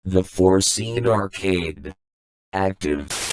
The Foreseen arcade. Active.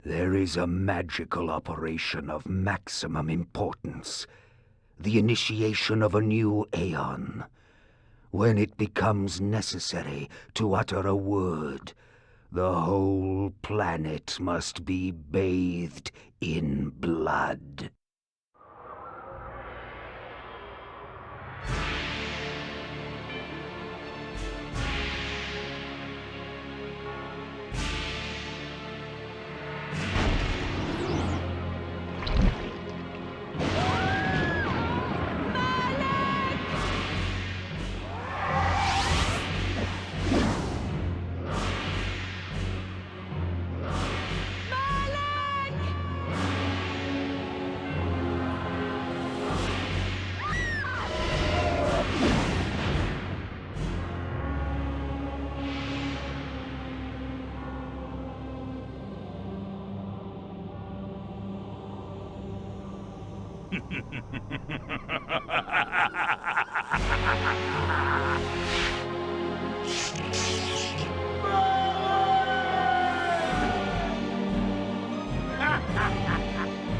There is a magical operation of maximum importance. The initiation of a new aeon. When it becomes necessary to utter a word, the whole planet must be bathed in blood.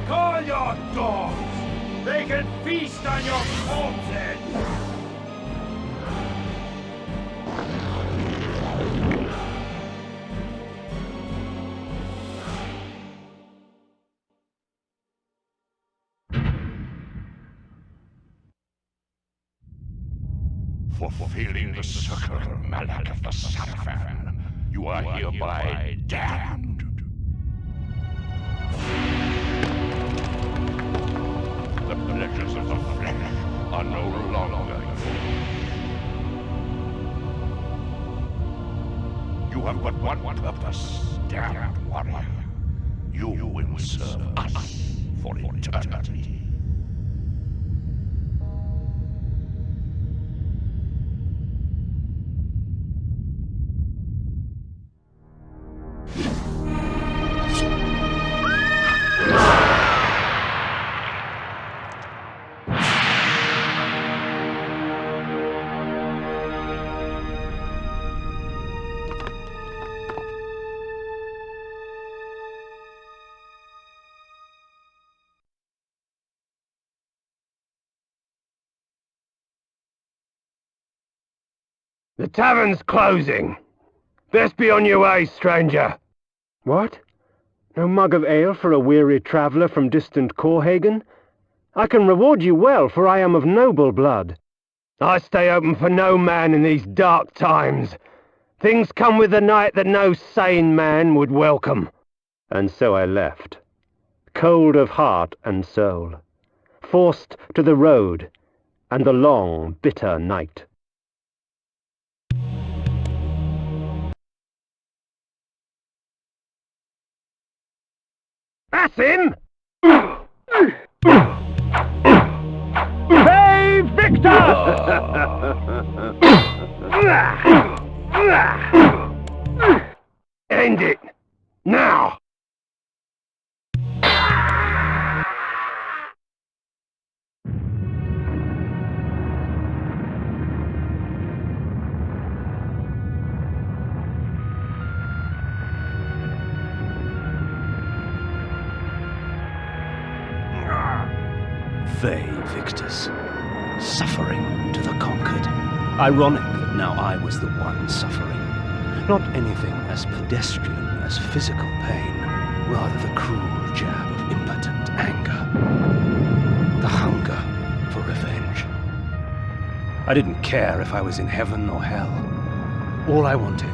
Call your dogs! They can feast on your corpses! Fulfilling the circle mallet of the Sarafan, you are hereby damned. The pleasures of the flesh are no longer yours. You have but one purpose, damned warrior. You will serve us for eternity. The tavern's closing. Best be on your way, stranger. What? No mug of ale for a weary traveller from distant Corhagen? I can reward you well, for I am of noble blood. I stay open for no man in these dark times. Things come with the night that no sane man would welcome. And so I left, cold of heart and soul, forced to the road and the long, bitter night. That's him! Hey, Victor! End it! Now! They victors, suffering to the conquered. Ironic that now I was the one suffering. Not anything as pedestrian as physical pain, rather the cruel jab of impotent anger. The hunger for revenge. I didn't care if I was in heaven or hell. All I wanted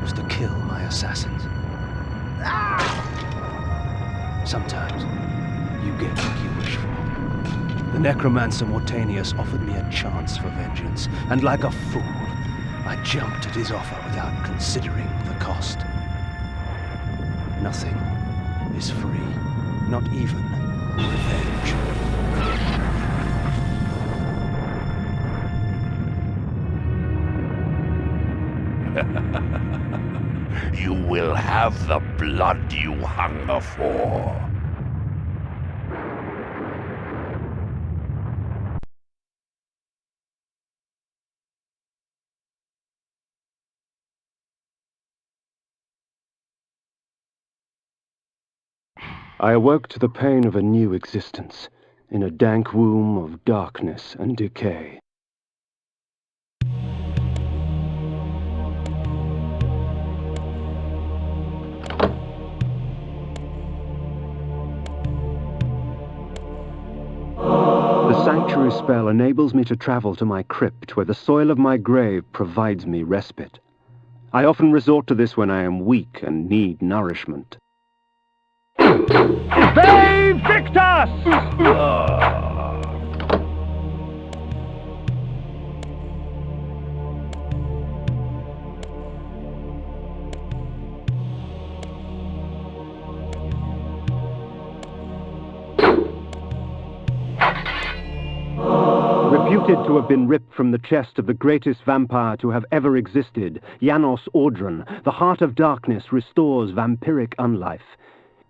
was to kill my assassins. Sometimes you get what you wish for. The necromancer Mortanius offered me a chance for vengeance, and like a fool, I jumped at his offer without considering the cost. Nothing is free, not even revenge. You will have the blood you hunger for. I awoke to the pain of a new existence, in a dank womb of darkness and decay. The sanctuary spell enables me to travel to my crypt, where the soil of my grave provides me respite. I often resort to this when I am weak and need nourishment. They victors! Reputed to have been ripped from the chest of the greatest vampire to have ever existed, Janos Audron, the heart of darkness restores vampiric unlife.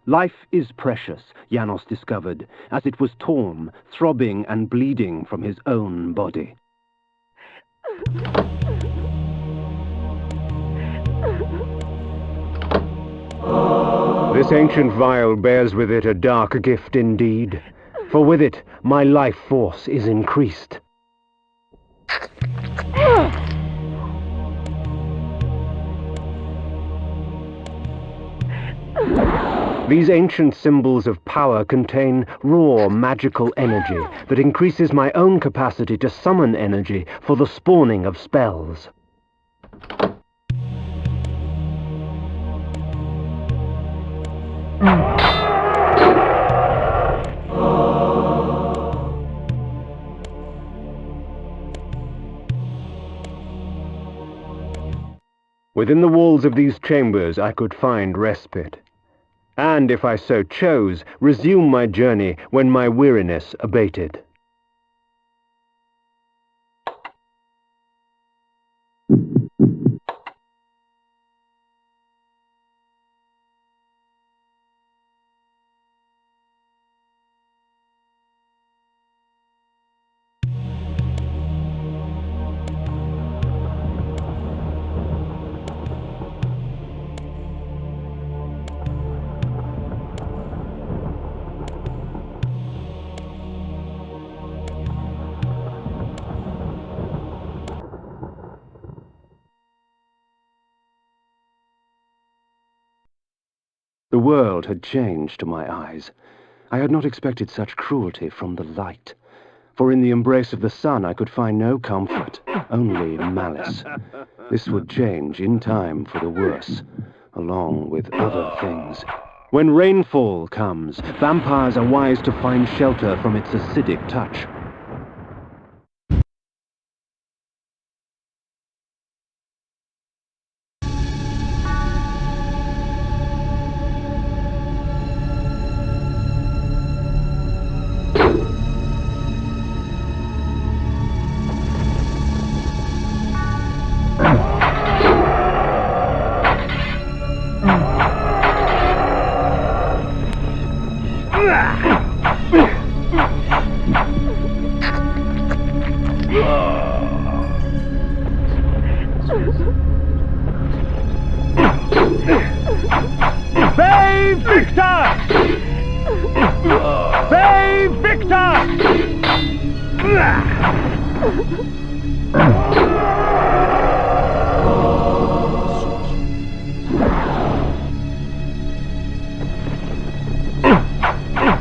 Life is precious, Janos discovered, as it was torn, throbbing and bleeding from his own body. This ancient vial bears with it a dark gift indeed, for with it my life force is increased. These ancient symbols of power contain raw magical energy that increases my own capacity to summon energy for the spawning of spells. Within the walls of these chambers I could find respite, and, if I so chose, resume my journey when my weariness abated. The world had changed to my eyes. I had not expected such cruelty from the light, for in the embrace of the sun I could find no comfort, only malice. This would change in time for the worse, along with other things. When rainfall comes, vampires are wise to find shelter from its acidic touch. Save Victor! Save Victor!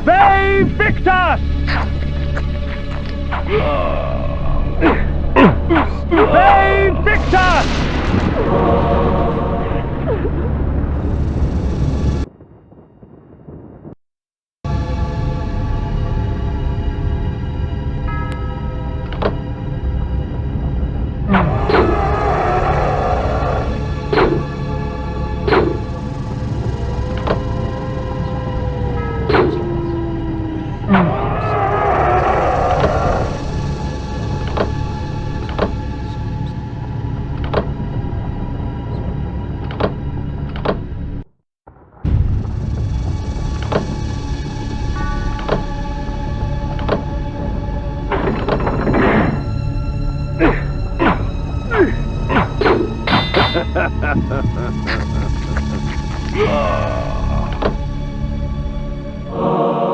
Save Victor! Save Victor!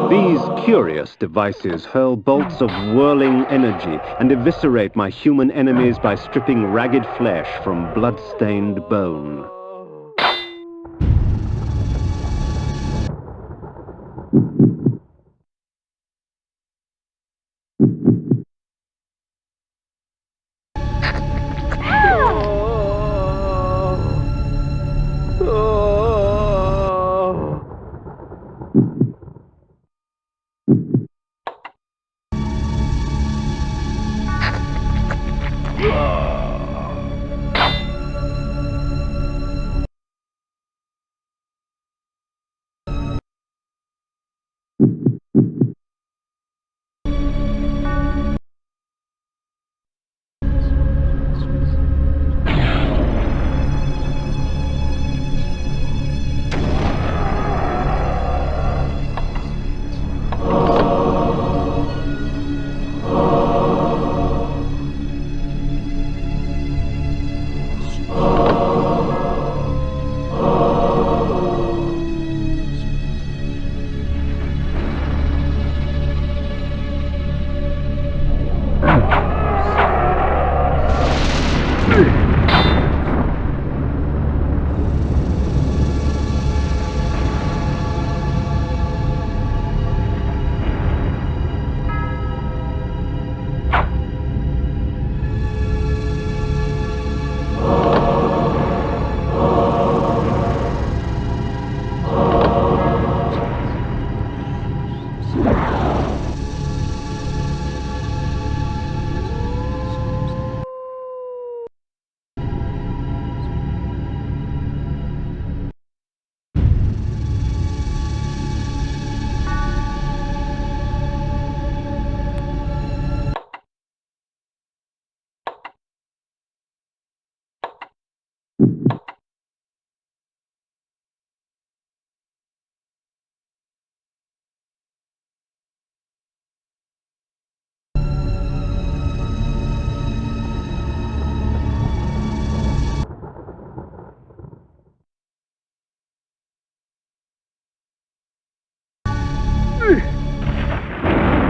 These curious devices hurl bolts of whirling energy and eviscerate my human enemies by stripping ragged flesh from blood-stained bone.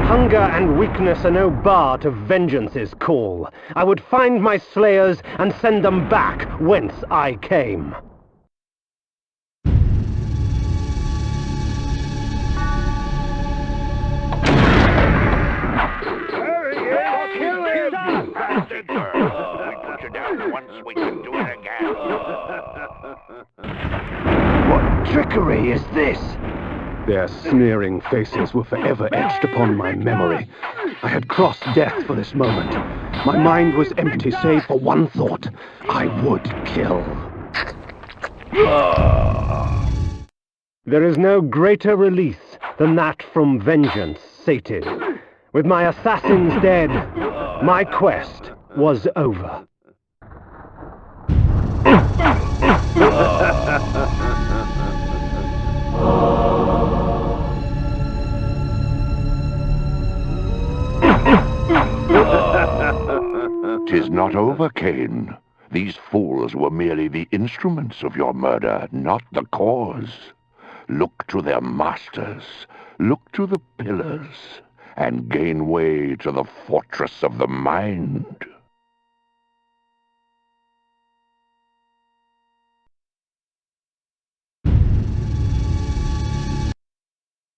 Hunger and weakness are no bar to vengeance's call. I would find my slayers and send them back whence I came. Bastard girl. We put you down once, we can do it again. What trickery! mockery is this? Their sneering faces were forever etched upon my memory. I had crossed death for this moment. My mind was empty save for one thought. I would kill. There is no greater release than that from vengeance sated. With my assassins dead, my quest was over. 'Tis not over, Kain. These fools were merely the instruments of your murder, not the cause. Look to their masters, look to the pillars, and gain way to the fortress of the mind.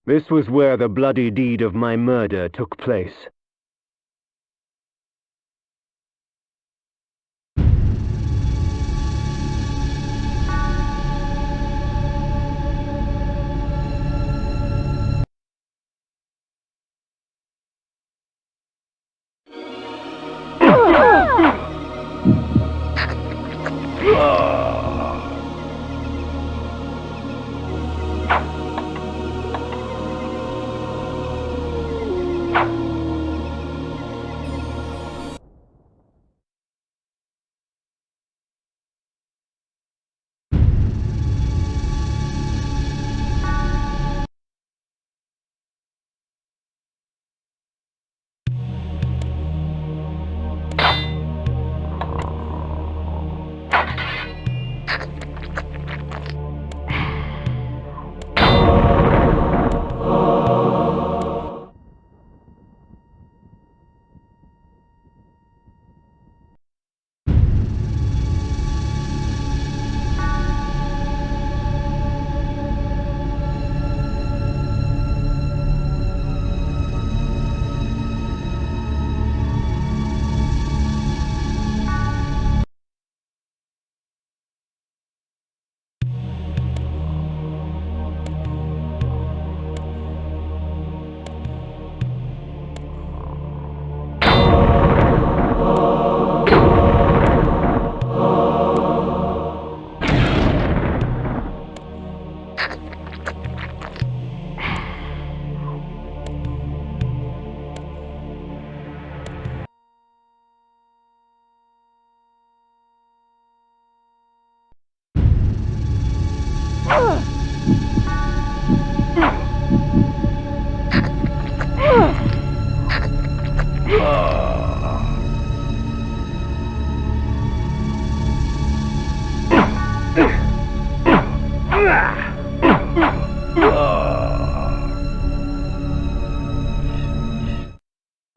This was where the bloody deed of my murder took place.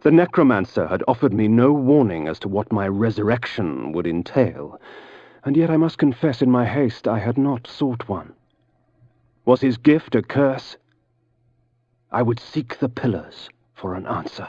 The necromancer had offered me no warning as to what my resurrection would entail, and yet I must confess in my haste I had not sought one. Was his gift a curse? I would seek the pillars for an answer.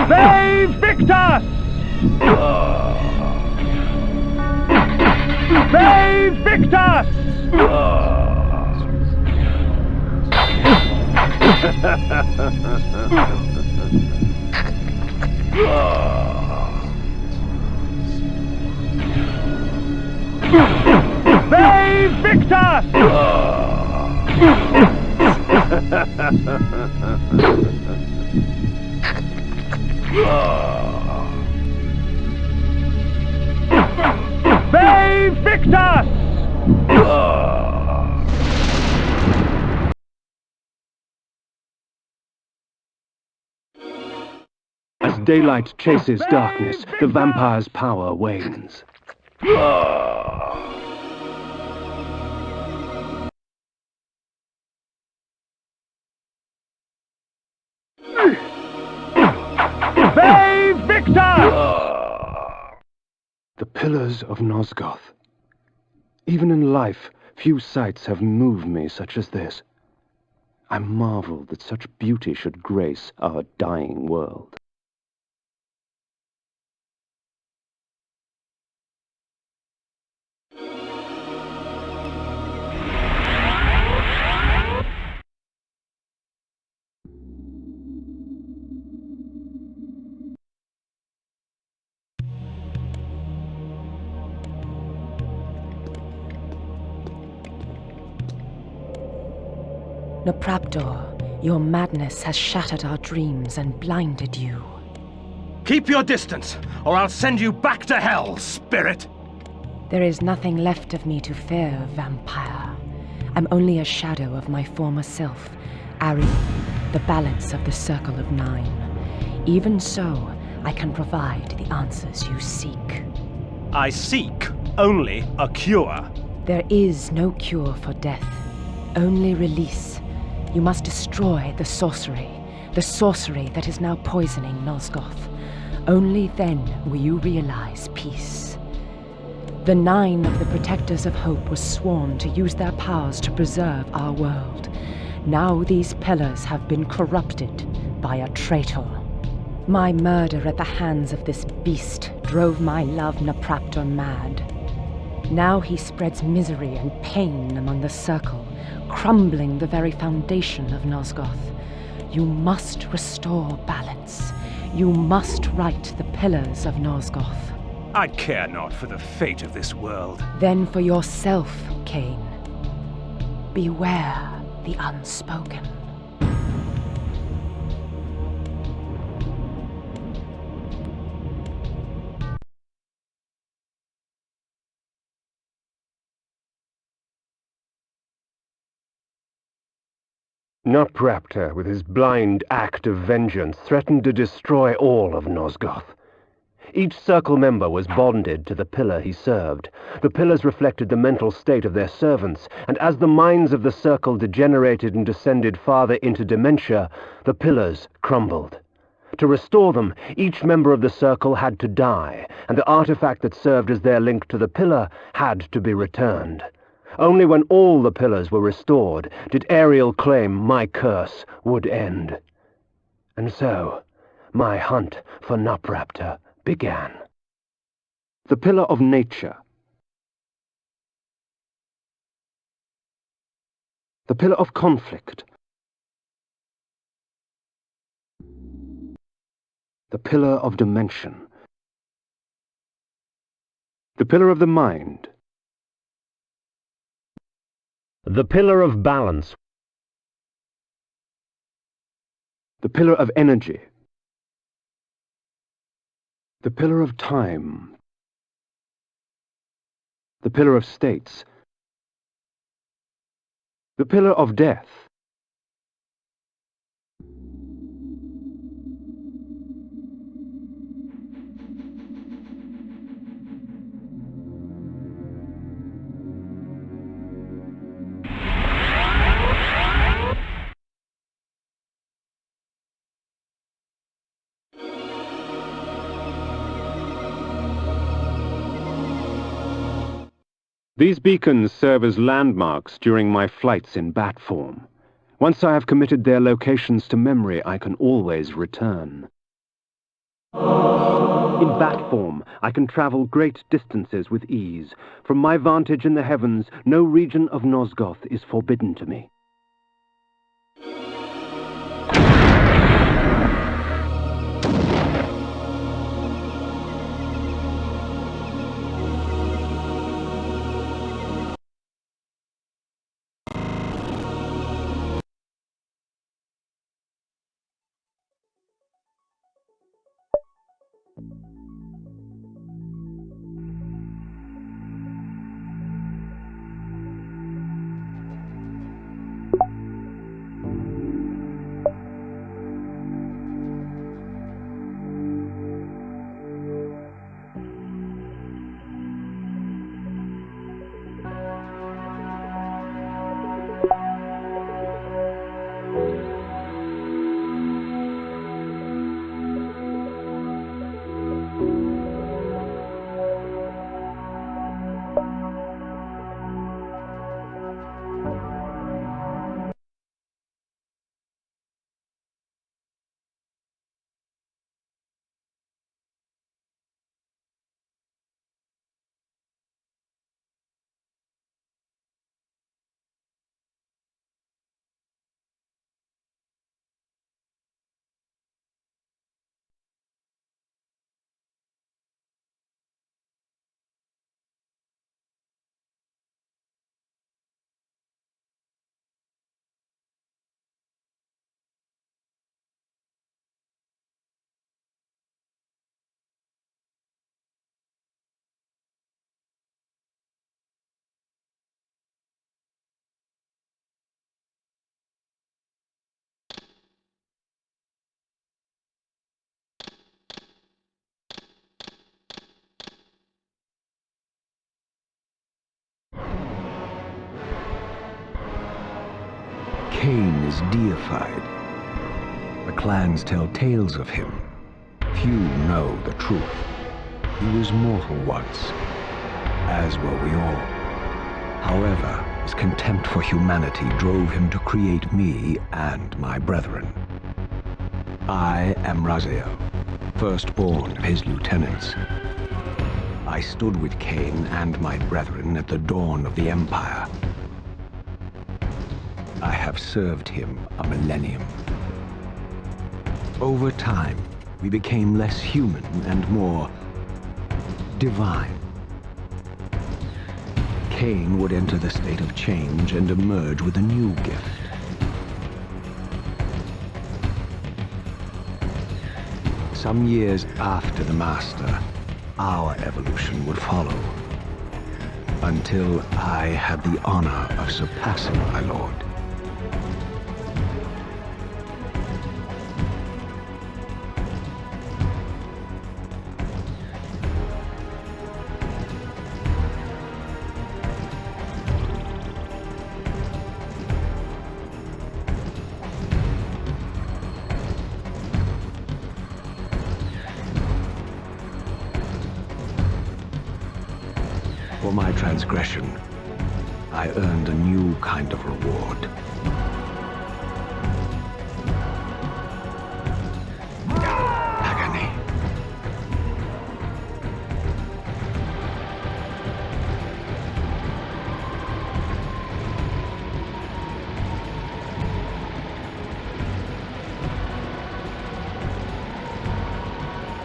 Save Victus! Save Victus! Save Victus! Save Victus! As daylight chases darkness, the vampire's power wanes. Save Victus! The pillars of Nosgoth. Even in life, few sights have moved me such as this. I marvel that such beauty should grace our dying world. Napraptor, your madness has shattered our dreams and blinded you. Keep your distance, or I'll send you back to hell, spirit! There is nothing left of me to fear, vampire. I'm only a shadow of my former self, Ari, the balance of the Circle of Nine. Even so, I can provide the answers you seek. I seek only a cure. There is no cure for death, only release. You must destroy the sorcery that is now poisoning Nosgoth. Only then will you realize peace. The 9 of the Protectors of Hope were sworn to use their powers to preserve our world. Now these pillars have been corrupted by a traitor. My murder at the hands of this beast drove my love Napraptor mad. Now he spreads misery and pain among the Circle, crumbling the very foundation of Nosgoth. You must restore balance. You must right the pillars of Nosgoth. I care not for the fate of this world. Then for yourself, Kain. Beware the unspoken. Napraptor, with his blind act of vengeance, threatened to destroy all of Nosgoth. Each Circle member was bonded to the pillar he served. The pillars reflected the mental state of their servants, and as the minds of the Circle degenerated and descended farther into dementia, the pillars crumbled. To restore them, each member of the Circle had to die, and the artifact that served as their link to the pillar had to be returned. Only when all the pillars were restored did Ariel claim my curse would end. And so, my hunt for Napraptor began. The pillar of nature. The pillar of conflict. The pillar of dimension. The pillar of the mind. The pillar of balance. The pillar of energy. The pillar of time. The pillar of states. The pillar of death. These beacons serve as landmarks during my flights in bat form. Once I have committed their locations to memory, I can always return. In bat form, I can travel great distances with ease. From my vantage in the heavens, no region of Nosgoth is forbidden to me. Kain is deified. The clans tell tales of him. Few know the truth. He was mortal once, as were we all. However, his contempt for humanity drove him to create me and my brethren. I am Raziel, firstborn of his lieutenants. I stood with Kain and my brethren at the dawn of the Empire. I have served him a millennium. Over time, we became less human and more divine. Kain would enter the state of change and emerge with a new gift. Some years after the Master, our evolution would follow, until I had the honor of surpassing my lord. For my transgression, I earned a new kind of reward. Agony.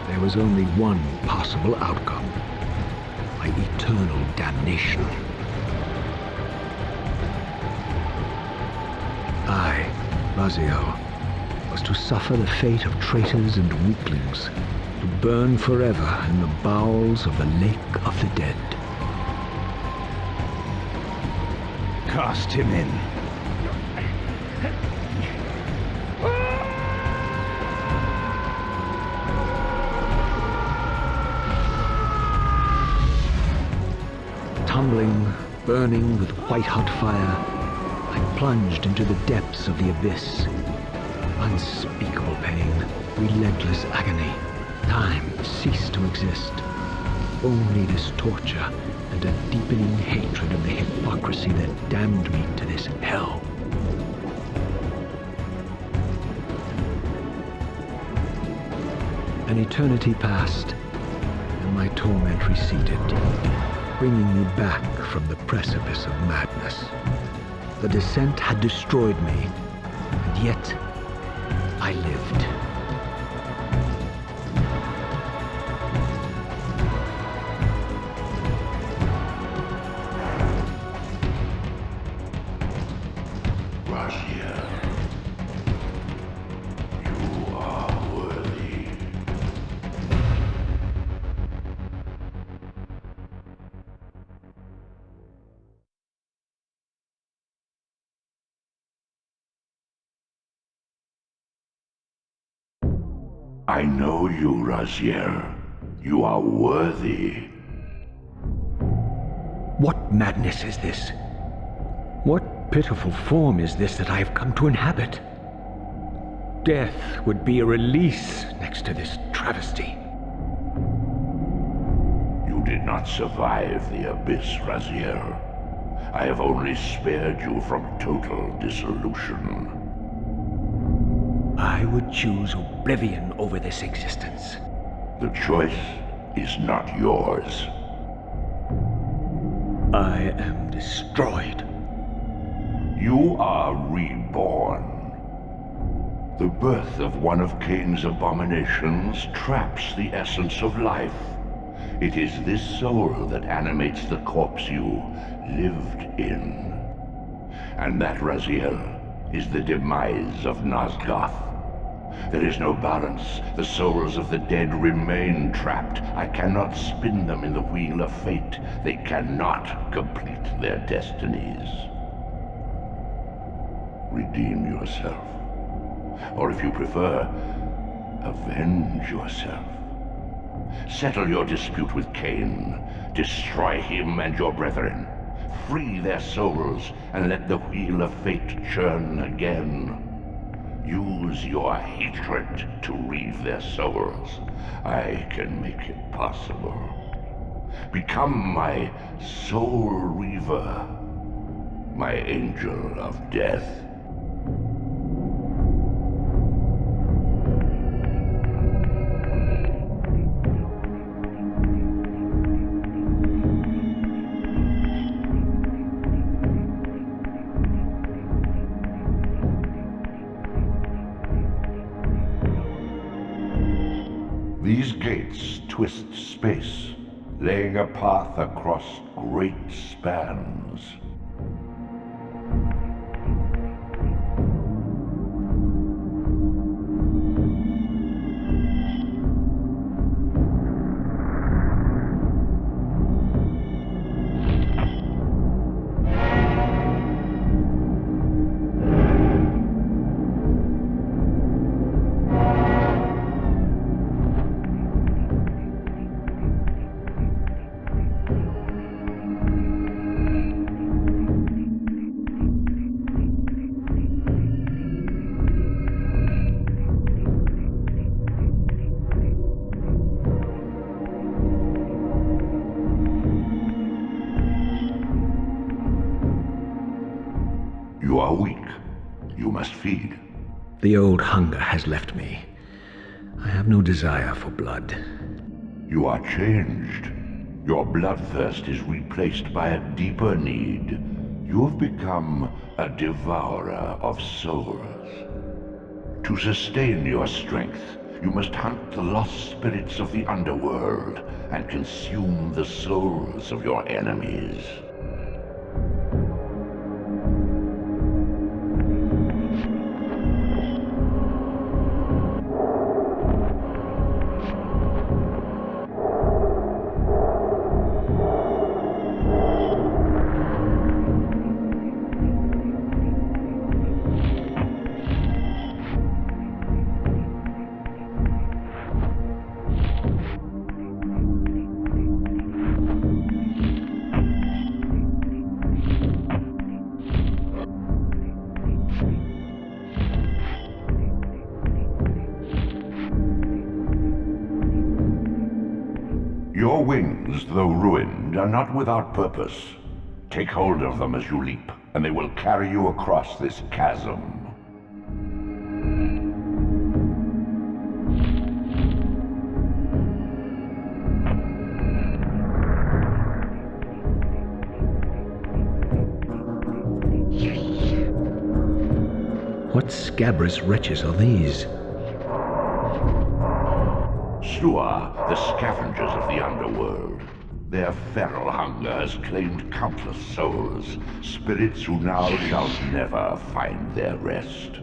There was only one possible outcome. My eternal damnation. I, Raziel, was to suffer the fate of traitors and weaklings, to burn forever in the bowels of the Lake of the Dead. Cast him in. Tumbling, burning with white-hot fire, I plunged into the depths of the abyss. Unspeakable pain, relentless agony. Time ceased to exist. Only this torture and a deepening hatred of the hypocrisy that damned me to this hell. An eternity passed, and my torment receded, bringing me back from the precipice of madness. The descent had destroyed me, and yet I lived. Raziel, you are worthy. I know you, Raziel. You are worthy. What madness is this? What pitiful form is this that I have come to inhabit? Death would be a release next to this travesty. You did not survive the abyss, Raziel. I have only spared you from total dissolution. I would choose oblivion over this existence. The choice is not yours. I am destroyed. You are reborn. The birth of one of Kain's abominations traps the essence of life. It is this soul that animates the corpse you lived in. And that, Raziel, is the demise of Nosgoth. There is no balance. The souls of the dead remain trapped. I cannot spin them in the wheel of fate. They cannot complete their destinies. Redeem yourself. Or if you prefer, avenge yourself. Settle your dispute with Kain. Destroy him and your brethren. Free their souls and let the wheel of fate churn again. Use your hatred to reave their souls. I can make it possible. Become my soul reaver, my angel of death. These gates twist space, laying a path across great spans. You are weak. You must feed. The old hunger has left me. I have no desire for blood. You are changed. Your bloodthirst is replaced by a deeper need. You have become a devourer of souls. To sustain your strength, you must hunt the lost spirits of the underworld and consume the souls of your enemies. Your wings, though ruined, are not without purpose. Take hold of them as you leap, and they will carry you across this chasm. What scabrous wretches are these? Slua, the scavengers of the underworld. Their feral hunger has claimed countless souls, spirits who now shall never find their rest.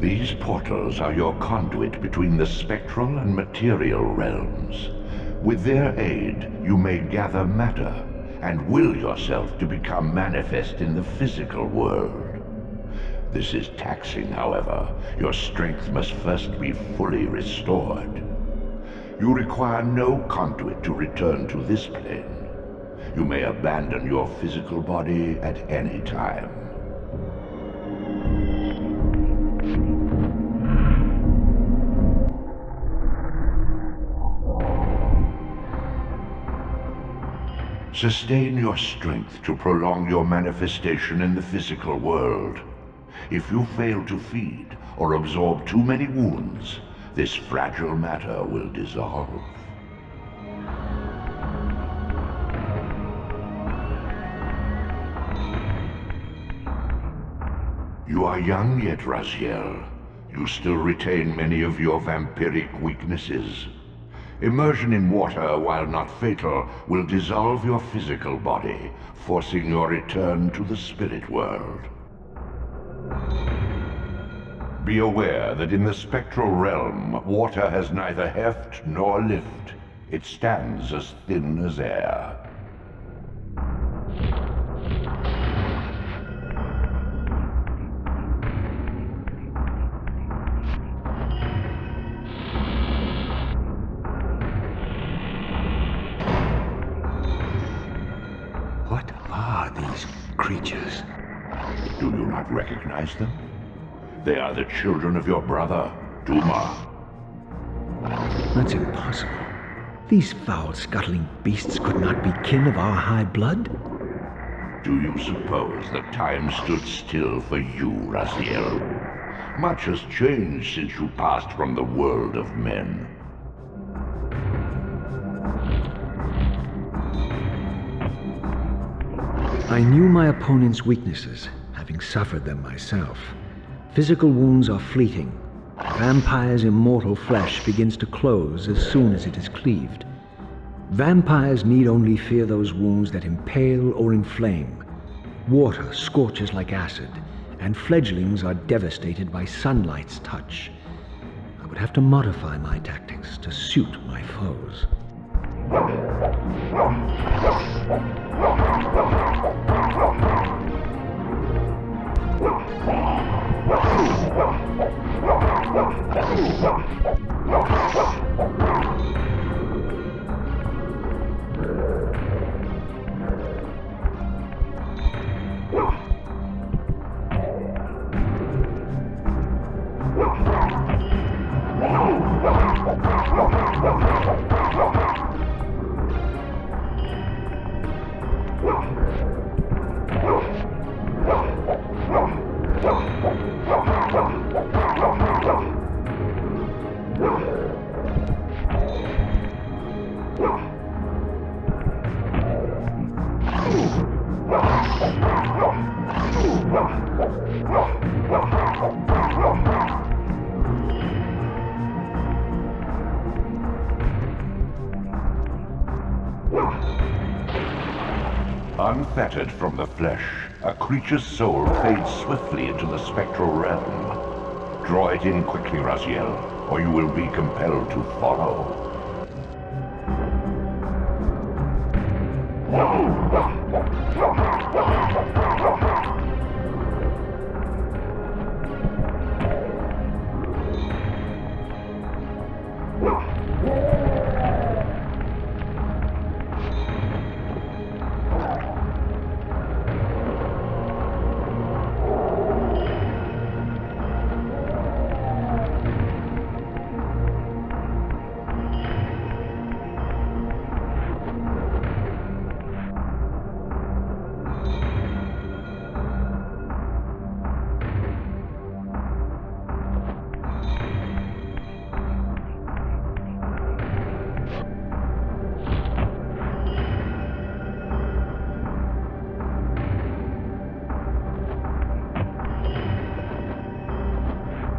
These portals are your conduit between the spectral and material realms. With their aid, you may gather matter and will yourself to become manifest in the physical world. This is taxing, however. Your strength must first be fully restored. You require no conduit to return to this plane. You may abandon your physical body at any time. Sustain your strength to prolong your manifestation in the physical world. If you fail to feed or absorb too many wounds, this fragile matter will dissolve. You are young yet, Raziel. You still retain many of your vampiric weaknesses. Immersion in water, while not fatal, will dissolve your physical body, forcing your return to the spirit world. Be aware that in the spectral realm, water has neither heft nor lift. It stands as thin as air. What are these creatures? Do you not recognize them? They are the children of your brother, Duma. That's impossible. These foul, scuttling beasts could not be kin of our high blood? Do you suppose that time stood still for you, Raziel? Much has changed since you passed from the world of men. I knew my opponent's weaknesses, having suffered them myself. Physical wounds are fleeting. Vampire's immortal flesh begins to close as soon as it is cleaved. Vampires need only fear those wounds that impale or inflame. Water scorches like acid, and fledglings are devastated by sunlight's touch. I would have to modify my tactics to suit my foes. Unfettered from the flesh, a creature's soul fades swiftly into the spectral realm. Draw it in quickly, Raziel, or you will be compelled to follow.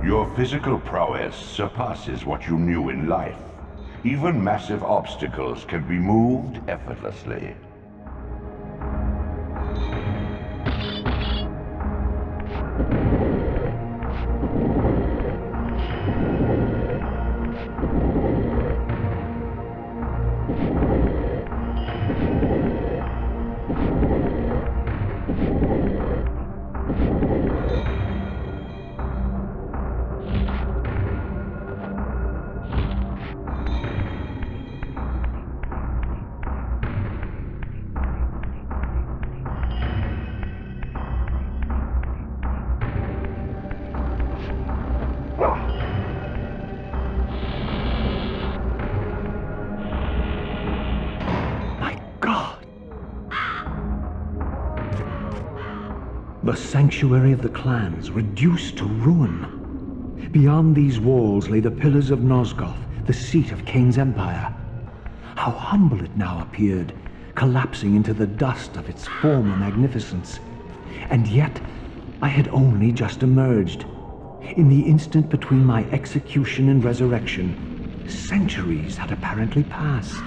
Your physical prowess surpasses what you knew in life. Even massive obstacles can be moved effortlessly. The sanctuary of the clans reduced to ruin. Beyond these walls lay the pillars of Nosgoth, the seat of Kain's empire. How humble it now appeared, collapsing into the dust of its former magnificence. And yet, I had only just emerged. In the instant between my execution and resurrection, centuries had apparently passed.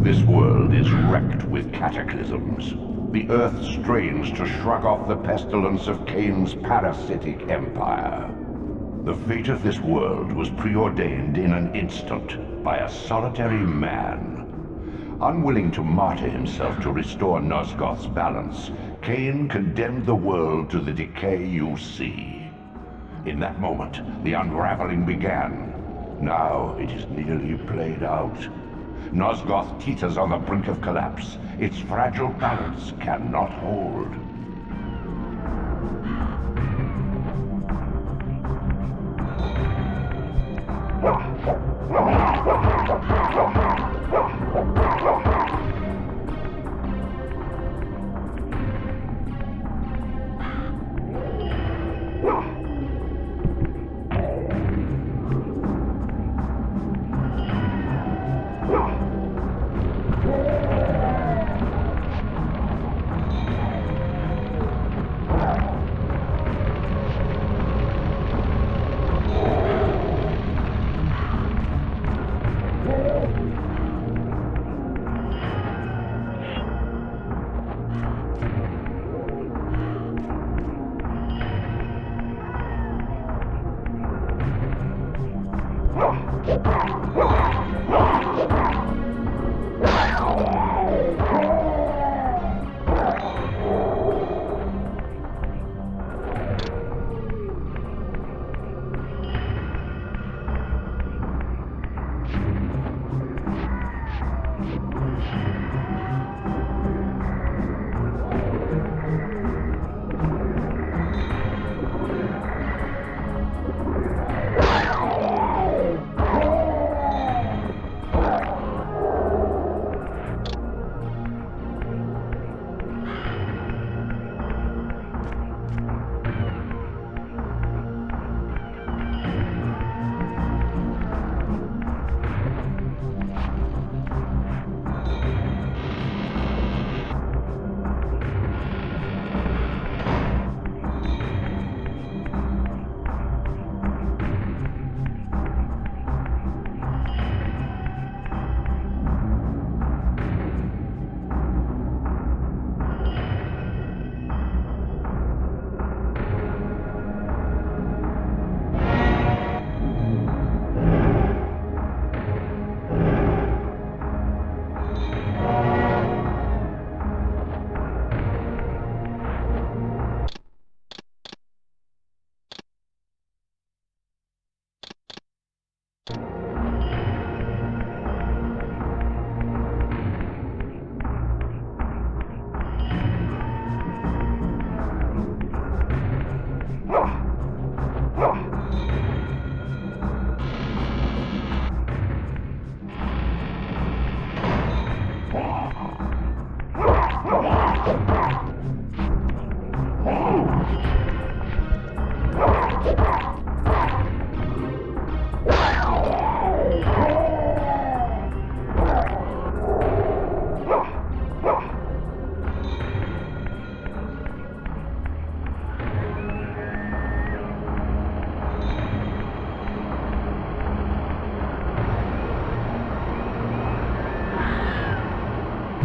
This world is wrecked with cataclysms. The earth strains to shrug off the pestilence of Kain's parasitic empire. The fate of this world was preordained in an instant by a solitary man. Unwilling to martyr himself to restore Nosgoth's balance, Kain condemned the world to the decay you see. In that moment, the unraveling began. Now it is nearly played out. Nosgoth teeters on the brink of collapse. Its fragile balance cannot hold.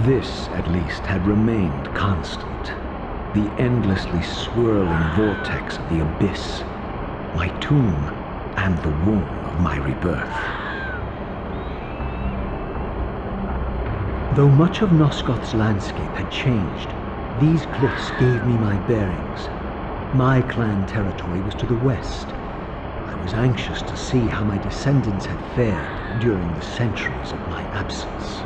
This, at least, had remained constant. The endlessly swirling vortex of the abyss. My tomb and the womb of my rebirth. Though much of Nosgoth's landscape had changed, these cliffs gave me my bearings. My clan territory was to the west. I was anxious to see how my descendants had fared during the centuries of my absence.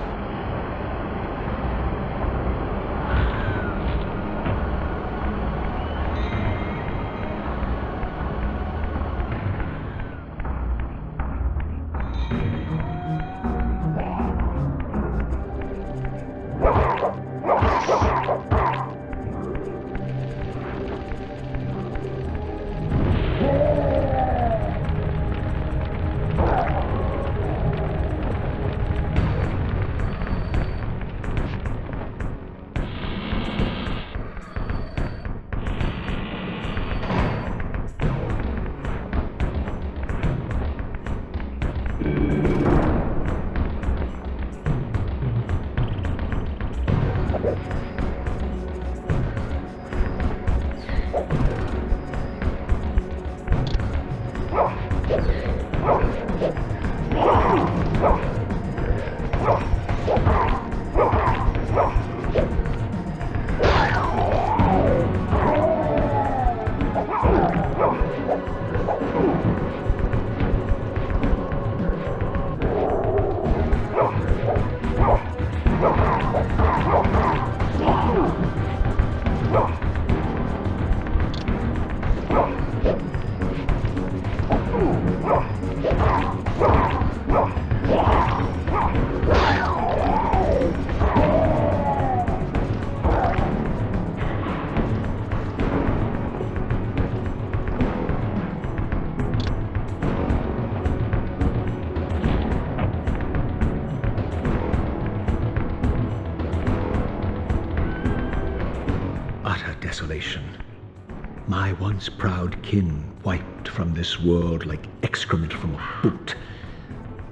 My once proud kin wiped from this world like excrement from a boot.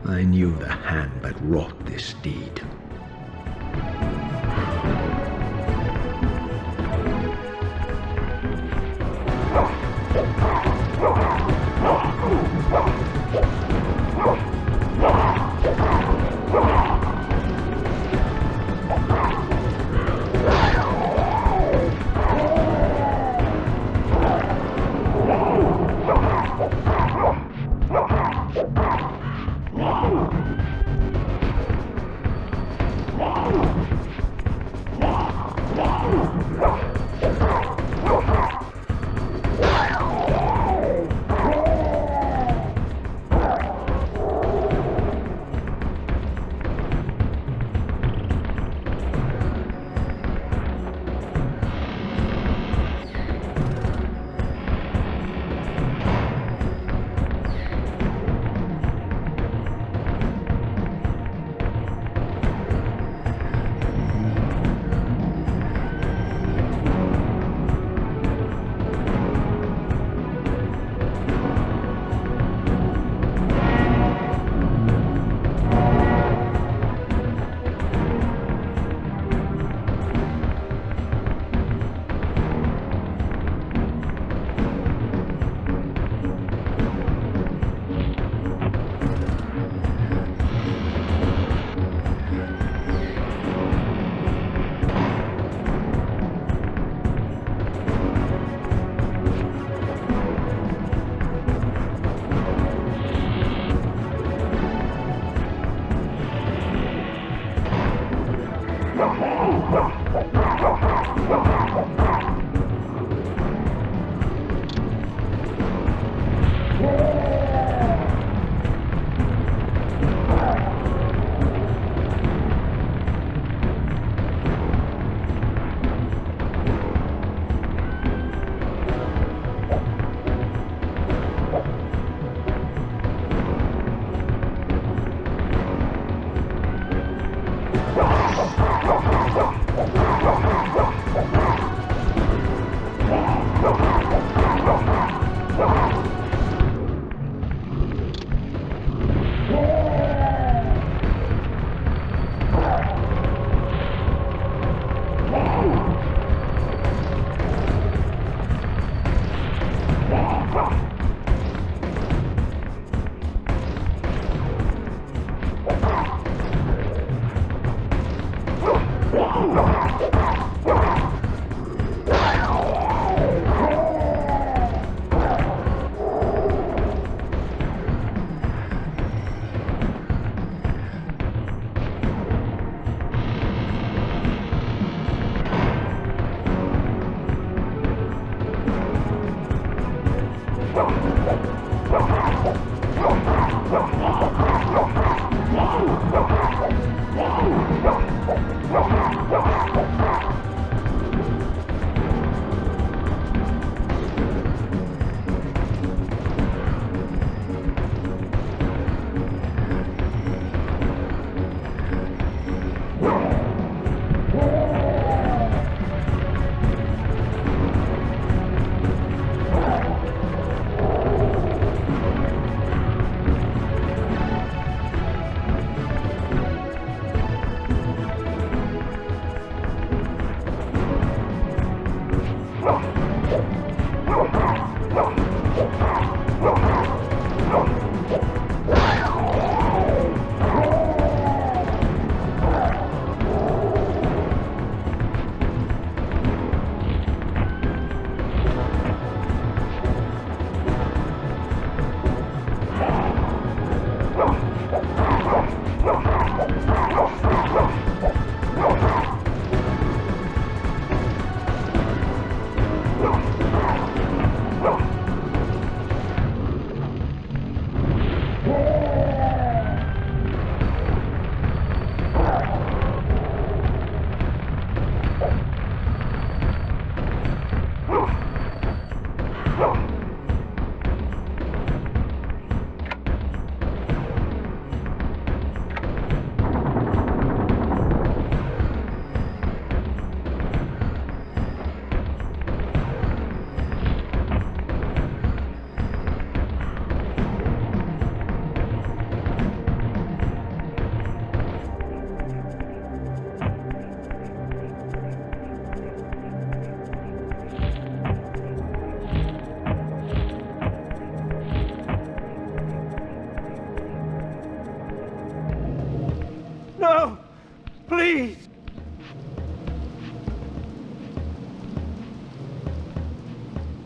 I knew the hand that wrought this deed.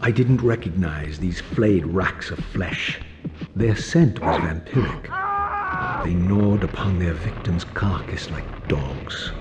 I didn't recognize these flayed racks of flesh. Their scent was vampiric. They gnawed upon their victim's carcass like dogs.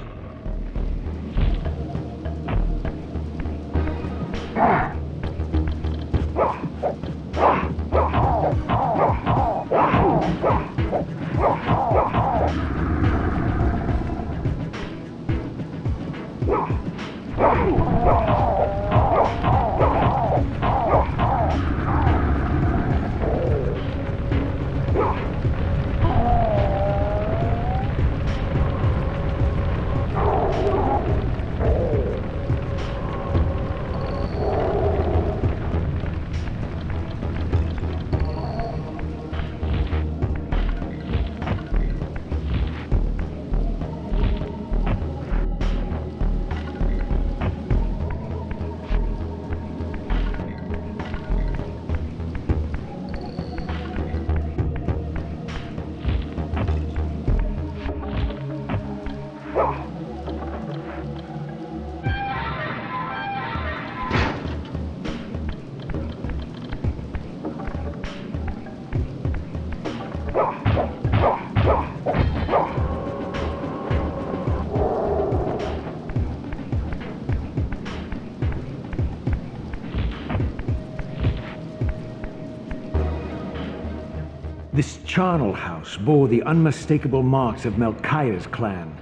This charnel house bore the unmistakable marks of Melchiah's clan.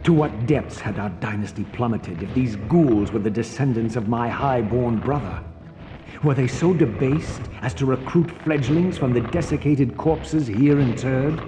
To what depths had our dynasty plummeted if these ghouls were the descendants of my high-born brother? Were they so debased as to recruit fledglings from the desiccated corpses here interred?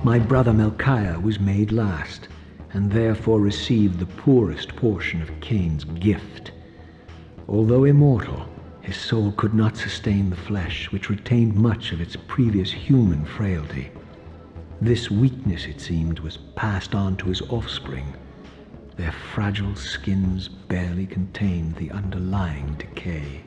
My brother Melchiah was made last, and therefore received the poorest portion of Kain's gift. Although immortal, his soul could not sustain the flesh, which retained much of its previous human frailty. This weakness, it seemed, was passed on to his offspring. Their fragile skins barely contained the underlying decay.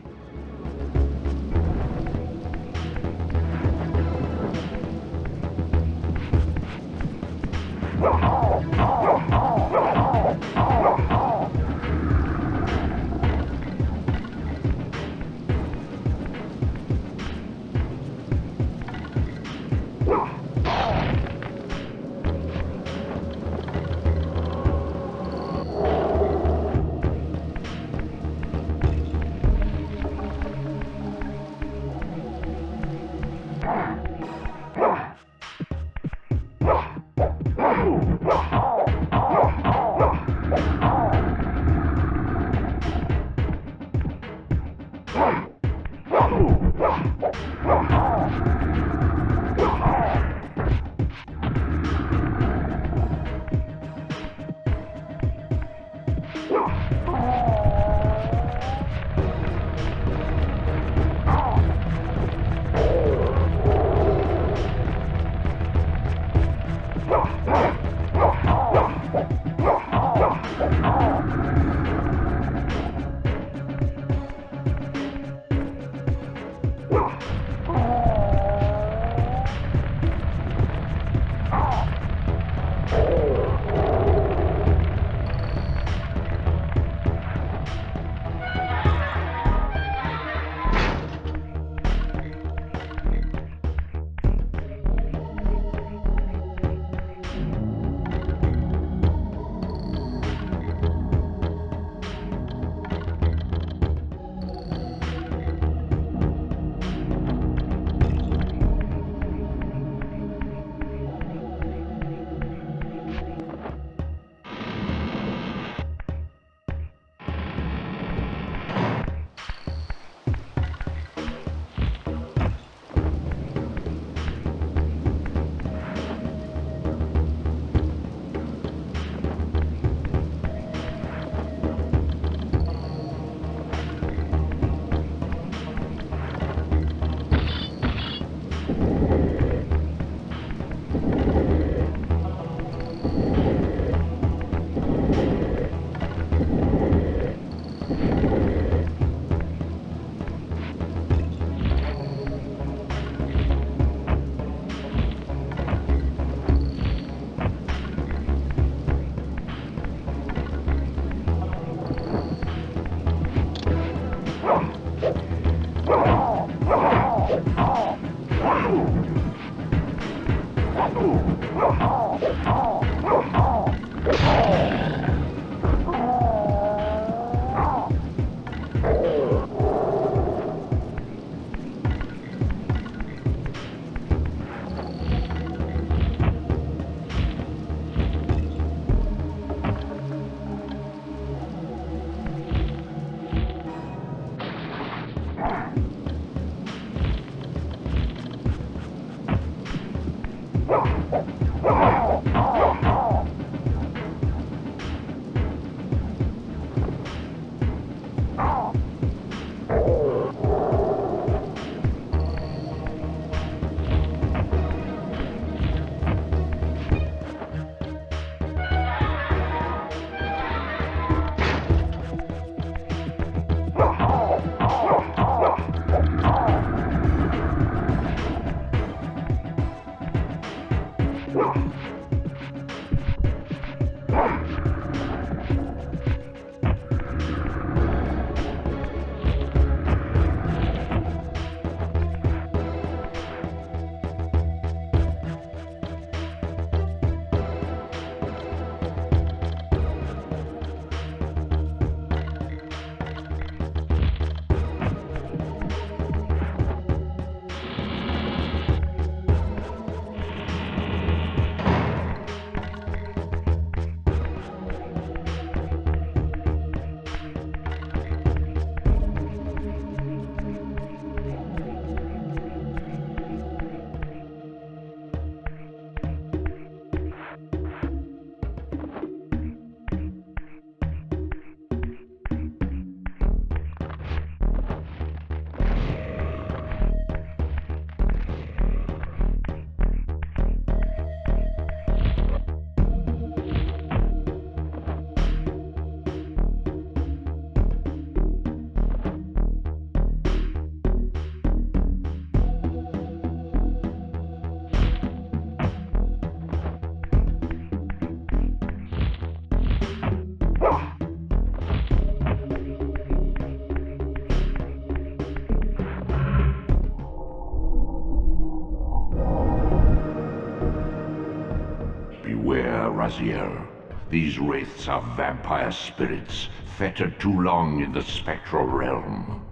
Brazier. These wraiths are vampire spirits, fettered too long in the spectral realm.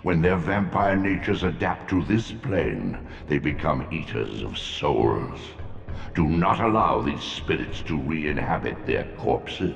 When their vampire natures adapt to this plane, they become eaters of souls. Do not allow these spirits to re-inhabit their corpses.